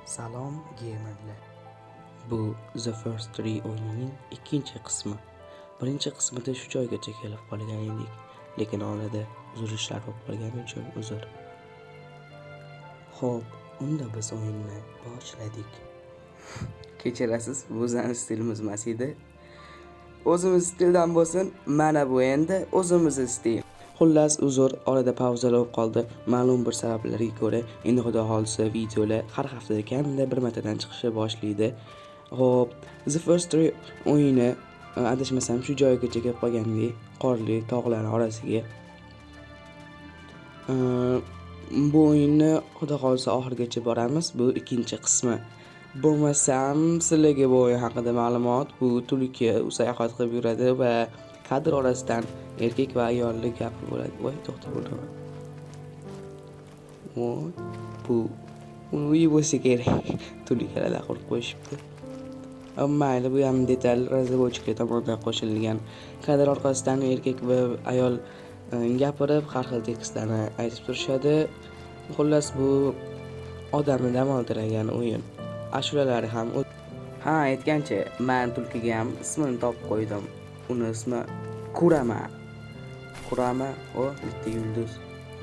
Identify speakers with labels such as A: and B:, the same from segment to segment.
A: Salom GEYMERLAR. Bu The First Three o'yinining ikkinchi qismi. Birinchi qismida shu joygacha kelib qolgan edik, lekin orada uzr ishlar bo'lib qolgani uchun uzr. Xo'p, unda biz o'yinni boshladik. Kechirasiz, bu bizning stilimiz emas edi. O'zimiz stildan bo'lsin, mana bu endi o'zimiz stil. Xullas, uzr, orada pauzalar bo'lib qoldi. Ma'lum bir sabablarga ko'ra, endi xudo xolisa videolar har haftada kamida bir martadan chiqishni boshlaydi. Xo'p, The First Three o'yini adashmasam shu joygacha kelib qolgandek, qorli tog'lar orasiga. Bu o'yinni xudo xolisa oxirigacha boramiz. Bu ikkinchi qismi. Bo'lmasam, sizlarga bu o'yin haqida ma'lumot, bu tulki sayohat qilib yuradi va kadr orasidan erkak va ayollik gapi bo'ladi. Voy, to'xtab bo'ldim. Voy, bu uy bo'lsa kerak. Tulkalarga qo'yib qo'yishibdi. Mayli, bu ham detal razvodchilar tomonidan qo'shilgan. Kadr orqasidan erkak va ayol gapirib, har xil tekstlarni aytib turishadi. Xullas, bu odamni dam oldiradigan o'yin. Ashulalari ham aytgancha, men tulkiga ham ismini topib qo'ydim. Uni ismi Kurama, o bitta yulduz.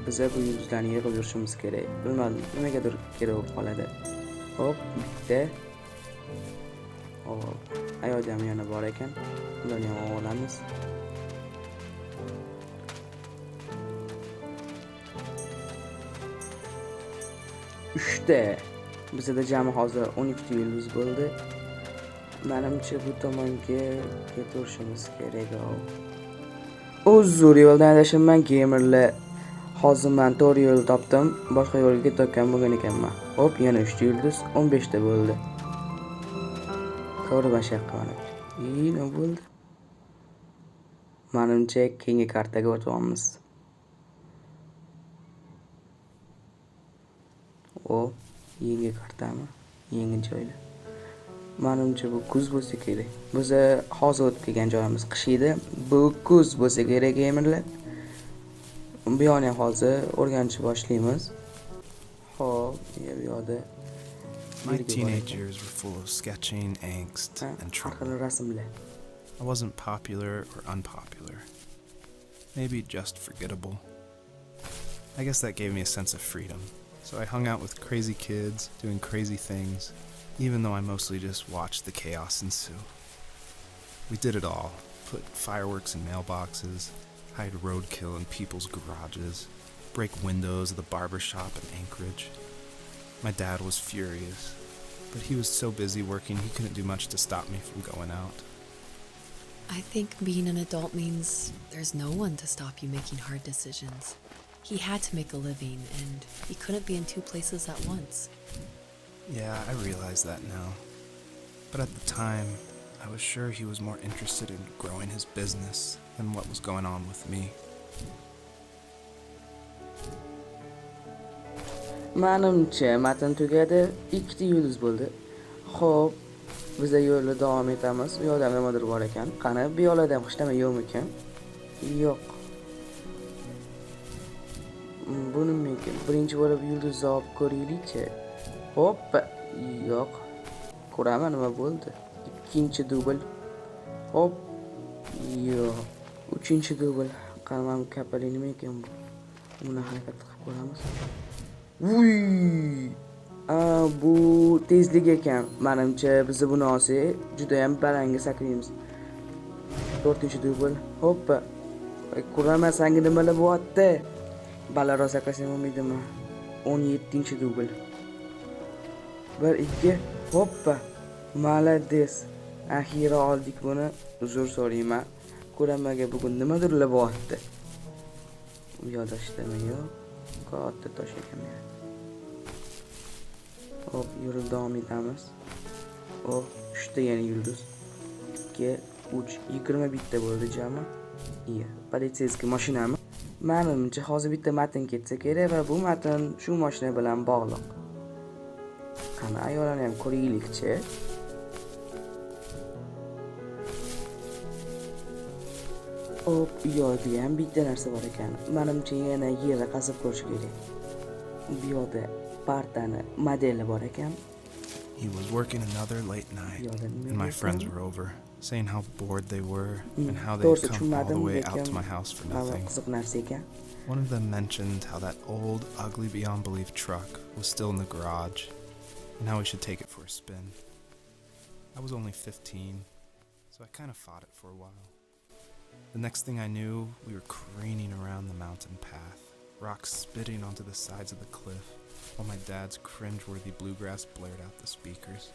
A: Biza bu yulduzlarni yig'ib yurishimiz kerak. Bilmadim, nimagadir kerak bo'lib qoladi. Hop, bitta. Hop, ayol ham yana bor ekan. Ularni ham olamiz. Uchta. Bizda jami hozir 12 ta yulduz bo'ldi. Menimcha bu tomonga keturishimiz kerak. Uzur, yo'ldan adashimman GEYMERLAR. Hozir men to'g'ri yo'l topdim. Boshqa yo'lga ketayotgan bo'lgan ekanman. Hop, yana 3 ta yulduz, 15 ta bo'ldi. To'g'ri bashaqqa mana. Nima bo'ldi? Menimcha keyingi kartaga o'tamiz. Yangi kartami? Yangi joylar. Menimcha bu kuz bo'lsa kerak. Biz hozir o'tib kelgan joyimiz qish edi. Bu kuz bo'lsa kerak GEYMERLAR. Bu yerni hozir o'rganishni boshlaymiz. Xo'p, bu yerda
B: my teenage years were full of sketching, angst, and trouble. I wasn't popular or unpopular. Maybe just forgettable. I guess that gave me a sense of freedom. So I hung out with crazy kids, doing crazy things, even though I mostly just watched the chaos ensue. We did it all. Put fireworks in mailboxes, hide roadkill in people's garages, break windows of the barber shop in Anchorage. My dad was furious, but he was so busy working he couldn't do much to stop me from going out.
C: I think being an adult means there's no one to stop you making hard decisions. He had to make a living, and he couldn't be in two places at once.
B: Yeah, I realize that now. But at the time, I was sure he was more interested in growing his business than what was going on with me.
A: Menimcha matn tugadi, 2 ta yulduz bo'ldi. Xo'p, biz yo'lda davom etamiz. U yoqda nimadir bor ekan. Qani, bu yo'lda ham hech nima yo'qmikan? Yo'q. Buni mumkin. Birinchi bo'lib yulduzni olib ko'raylik-chi. Hoppa. Yo'q. Ko'raman nima bo'ldi. Ikkinchi dubl. Hop. Yo'q. Uchinchi dubl. Qani, kapali nima ekan bu? Uni harakat qilib ko'ramiz. Vuy! Bu tezlik ekan. Menimcha biz buni olsak, juda ham balandga sakraymiz. 4-chi dubl. Hoppa. Ko'raman, senga nimalar bo'lyapti? Balandroq sakrasam umiddaman. 17-chi dubl. 1-2. Hoppa. Malades. Axira oldik buni. Uzr so'rayman. Ko'ramaga bugun nimadir bo'lyapti. Bu yo'lda ishlama yo'q. Katta tosh ekan men. Hop, yurib davom etamiz. 3 ta yana yulduz. 2, 3, 21 ta bo'ldi jami. Iya, politsiyskiy mashinami? Menimcha hozir bitta matn ketsa kerak va bu matn shu mashina bilan bog'liq. Qani, ayollarni ham ko'raylik-chi. Hop, yo'lda ham bitta narsa bor ekan. Menimcha yana yerni qazib ko'rish kerak. Bu yo'lda partani modeli bor ekan.
B: He was working another late night, and my friends were over, saying how bored they were and how they had come all the way out to my house for nothing. One of them mentioned how that old, ugly beyond belief truck was still in the garage, and how we should take it for a spin. I was only 15, so I kind of fought it for a while. The next thing I knew, we were careening around the mountain path, rocks spitting onto the sides of the cliff, while my dad's cringeworthy bluegrass blared out the speakers.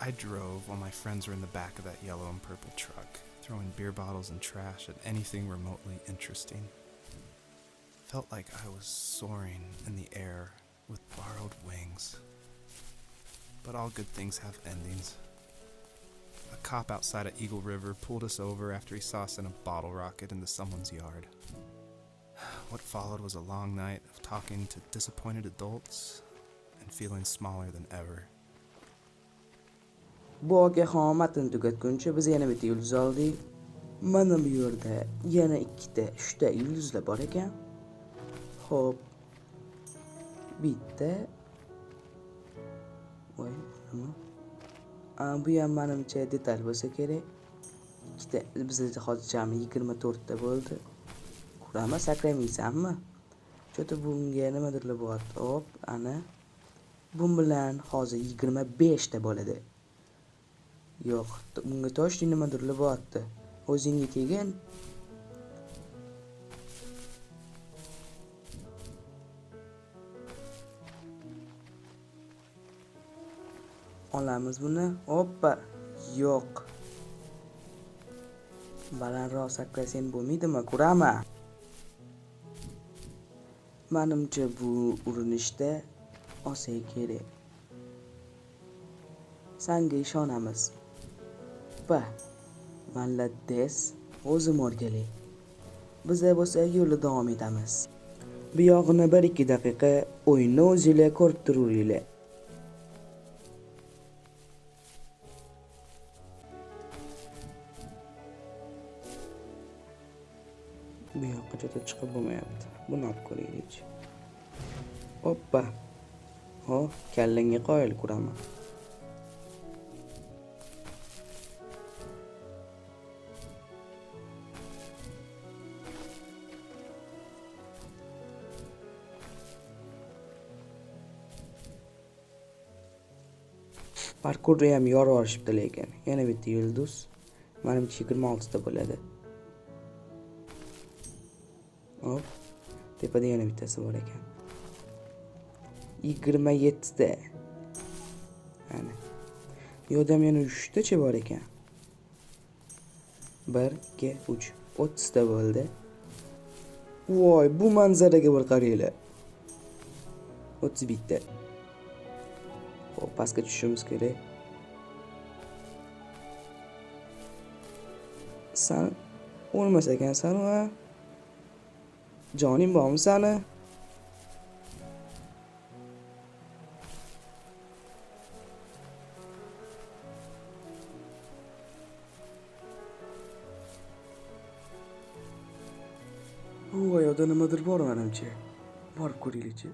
B: I drove while my friends were in the back of that yellow and purple truck, throwing beer bottles and trash at anything remotely interesting. Felt like I was soaring in the air with borrowed wings. But all good things have endings. A cop outside of Eagle River pulled us over after he saw us in a bottle rocket into someone's yard. What followed was a long night of talking to disappointed adults and feeling smaller than ever.
A: Bu ogaxomatini tugatguncha biz yana bitta yulduz oldik. Mana bu yerda yana ikkita, uchta yulduzlar bor ekan. Xo'p. Bitta. Voy, nima? Bu ham menimcha detal bo'lsa kerak. Ikkita, bizda hozir jami 24 ta bo'ldi. Kurama sakraymaysanmi? Chota bunga nimadirlar bo'lyapti. Hop, ana. Bu bilan hozir 25 ta bo'ladi. Yo'q, bunga toshli nimadirlar bo'lyapti. O'zingga tegin. Olamiz buni. Hoppa. Yo'q. Balandroq sakrasang bo'lmaydimi? Ko'rama. Menimcha bu urinishda olsa kerak. Senga ishonamiz. Malades, o'zim o'rgalik. Biz bo'lsa yo'lda davom etamiz. Bu yog'ini 1-2 daqiqa o'yinni o'zingizlar ko'rib turinglar. Bu yoqqa juda chiqib bo'lmayapti. Buni olib ko'raylik. Hoppa. Ho, kallangga qoyil ko'raman. Parkurda ham yorib olishibdi lekin. Yana bitta yulduz. Menimcha 26 ta bo'ladi. Hop. Tepada yana bittasi bor ekan. 27 ta. Ana. Yo'da ham yana 3 tacha bor ekan. 1 2 3 30 ta bo'ldi. Voy, bu manzaraga bir qaranglar. 31 ta. Hop, pastga tushishimiz kerak. Sen o'lmas ekansan va joning bormi sani? Bu yo'da nimadir bor menimcha. Borib ko'raylikchi.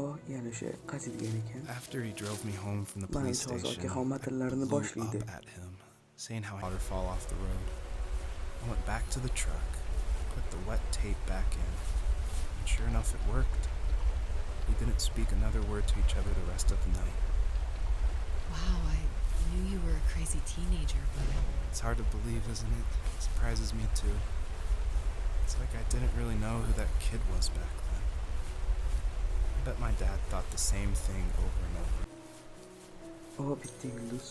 A: Oh, yana o'sha qazilgan ekan.
B: After he drove me home from the police station, I blew up at him, saying how I would fall off the road. I went back to the truck, put the wet tape back in, and sure enough it worked. We didn't speak another word to each other the rest of the night.
C: Wow, I knew you were a crazy teenager, but...
B: It's hard to believe, isn't it? It surprises me too. It's like I didn't really know who that kid was back then. I bet my dad thought the same thing over and over.
A: Oh, bitta yulduz.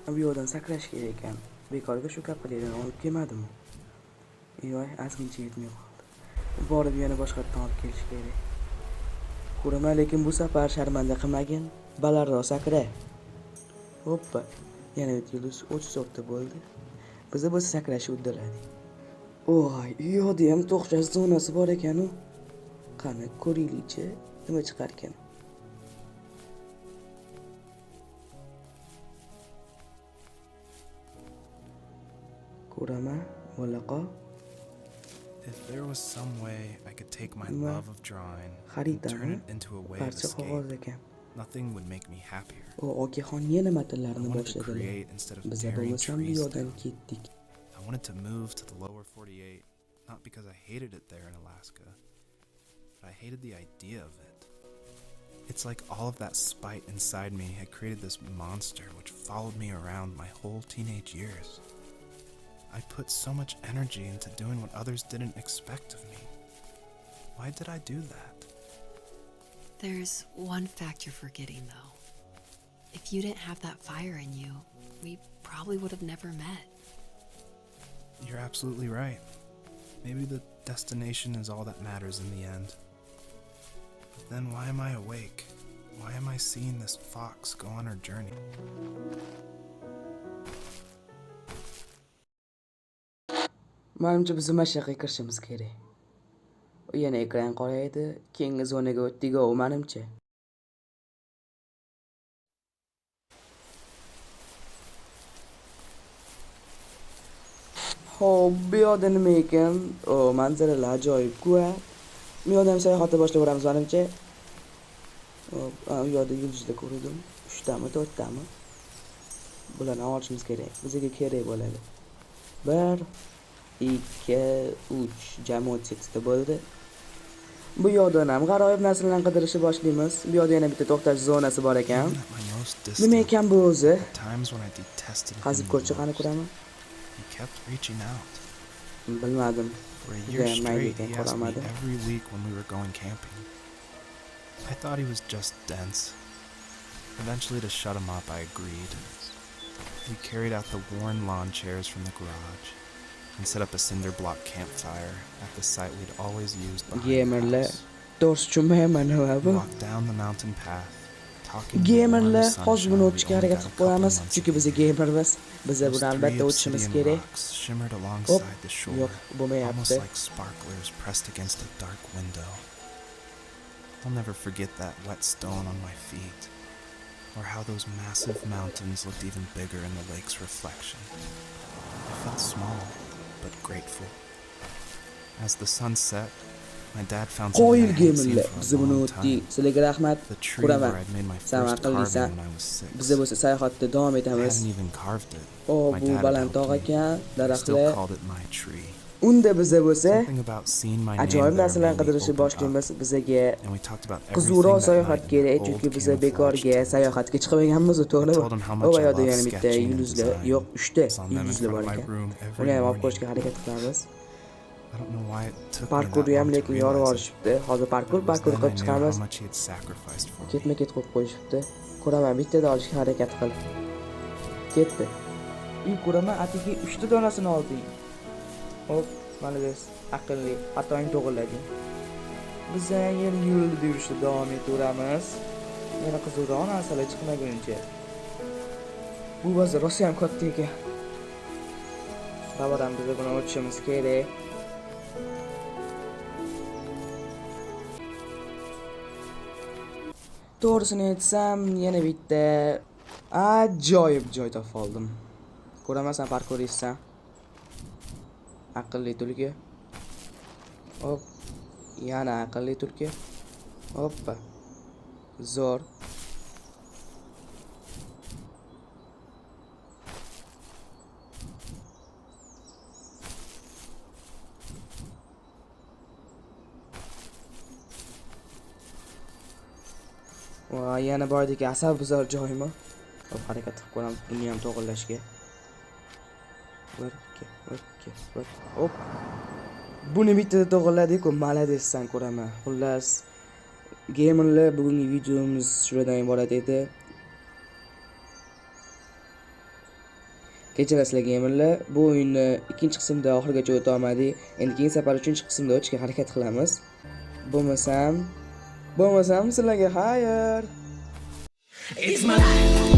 A: Bu yo'ldan sakrash kerak ekan. Bekorga shu kapalarni olib kelmadim. Yo'q, azmincha yetmay qoldi. Borib yana boshqatdan olib kelish kerak. Ko'raman, lekin bu safar sharmanda qilmagin. Balandroq sakra. Hoppa. Yana bitta yulduz 34 ta bo'ldi. Biz bo'lsa sakrashni uddaladik. Voy, yo'da ham to'xtash zonasi bor ekan-u. Qani ko'raylikchi, nima chiqar ekan. Ko'raman, o'laqa.
B: If there was some way I could take my love of drawing and turn it into a way of escape, Nothing would make me happier.
A: Okaxon yana
B: I
A: matnlarni
B: wanted to
A: boshladilar.
B: create instead of
A: Biz
B: tearing
A: bo'lmasam bu
B: trees
A: yerdan
B: down.
A: ketdik.
B: I wanted to move to the lower 48, not because I hated it there in Alaska, but I hated the idea of it. It's like all of that spite inside me had created this monster which followed me around my whole teenage years. I put so much energy into doing what others didn't expect of me. Why did I do that?
C: There's one fact you're forgetting, though. If you didn't have that fire in you, we probably would have never met.
B: You're absolutely right. Maybe the destination is all that matters in the end. But then why am I awake? Why am I seeing this fox go on her journey?
A: Menimcha biz mashaqqa kirishimiz kerak. Yana ekran qoraydi. Keyingi zonaga o'tdik, menimcha. Xo'p, bu yoqda nima ekan? Manzaralar ajoyib-ku. Bu yoqda ham sayohatni boshlayveramiz menimcha. Bu yoqda yulduzlar ko'rdim. 3 tami, 4 tami. Bularni olishimiz kerak. Bizga kerak bo'ladi. 1 2 3 jami 8 ta bo'ldi. Bu yoqdan ham g'aroyib narsalarni qidirishni boshlaymiz. Bu yoqda yana bitta to'xtash zonasi bor ekan. Nima ekan bu o'zi? Qazib ko'rchi qani ko'raman.
B: He kept reaching out.
A: Bilmadim.
B: For a year straight, he asked me every week when we were going camping. I thought he was just dense. Eventually, to shut him up, I agreed. We carried out the worn lawn chairs from the garage and set up a cinder block campfire at the site we'd always used behind the house. We walked down the mountain path, talking
A: GEYMERLAR hozir buni o'tishga harakat qilib qo'yamiz, chunki biz GEYMERlarmiz. Biz buni albatta o'tishimiz kerak.
B: Shimmered alongside the shore,
A: yo'q, bo'lmayapti.
B: almost like sparklers pressed against a dark window. I'll never forget that wet stone on my feet, or how those massive mountains looked even bigger in the lake's reflection. I felt small, but grateful. As the sun set, my dad found something I hadn't seen for a long time.
A: Sizlarga rahmat.
B: The tree where I'd made my first carving when I was 6.
A: Biz bo'lsa sayohatda davom
B: I
A: etamiz.
B: hadn't even carved it. My
A: Bu
B: dad
A: baland tog'
B: helped me.
A: ekan,
B: I still
A: daraxtlar.
B: called it my tree.
A: Unda biza bo'lsa
B: Something about seeing my name
A: ajoyib
B: there
A: narsalarni
B: made me
A: qidirishni
B: open
A: boshlaymiz.
B: up.
A: Bizga
B: And we talked about
A: qizuvroq
B: everything that
A: sayohat
B: night
A: kerak,
B: in
A: chunki
B: old
A: biza
B: camouflage
A: bekorga
B: tent.
A: sayohatga chiqmaganmiz, to'g'rimi?
B: I told him how much
A: Bu
B: I
A: yerda
B: love
A: yana bitta
B: sketching and
A: yulduzlar,
B: design.
A: yo'q, 3 ta
B: Saw them in
A: yulduzlar
B: front
A: bor
B: of my
A: ekan.
B: room every
A: Uni ham olib
B: morning.
A: qo'yishga harakat qilamiz.
B: I don't know why it took me
A: Parkurni
B: that
A: ham
B: long to
A: lekin yorib
B: realize it.
A: olishibdi. Hozir parkur
B: It was then I
A: qilib
B: knew
A: chiqamiz.
B: how much he had sacrificed for me.
A: Ketma-ket qo'yib qo'yishibdi. Ko'raman, bittada olishga harakat qil. Ketdi. Ko'raman, atigi 3 ta donasini olding. Hop, mana biz aqlli, xatoing to'g'rilading. Biz yana yo'lda yurishda davom etaveramiz. Yana qizuvroq narsalar chiqmaguncha. Bu bozor rosa ham katta ekan. Sabaram biz buni o'tishimiz kerak. To'g'risini aytsam, yana bitta ajoyib joy topib oldim. Ko'ramasan parkuristsan. Aqlli tulki. Hop. Yana aqlli tulki. Hoppa. Zo'r. Va yana boydagi asabbuzar joymi? Hop, harakat qilib ko'ramiz buni ham to'g'rilashga. 1 2 hop. Buni bittada to'g'riladik-ku, maladessan ko'raman. Xullas, GEYMERLAR bugungi videomiz shulardan iborat edi. Kechirasizlar GEYMERLAR, bu o'yinni ikkinchi qismda oxirigacha o'ta olmadik. Endi keyingi safar 3-qismda o'tishga harakat qilamiz. Bo'lmasam sizlarga xayr.
D: It's my life.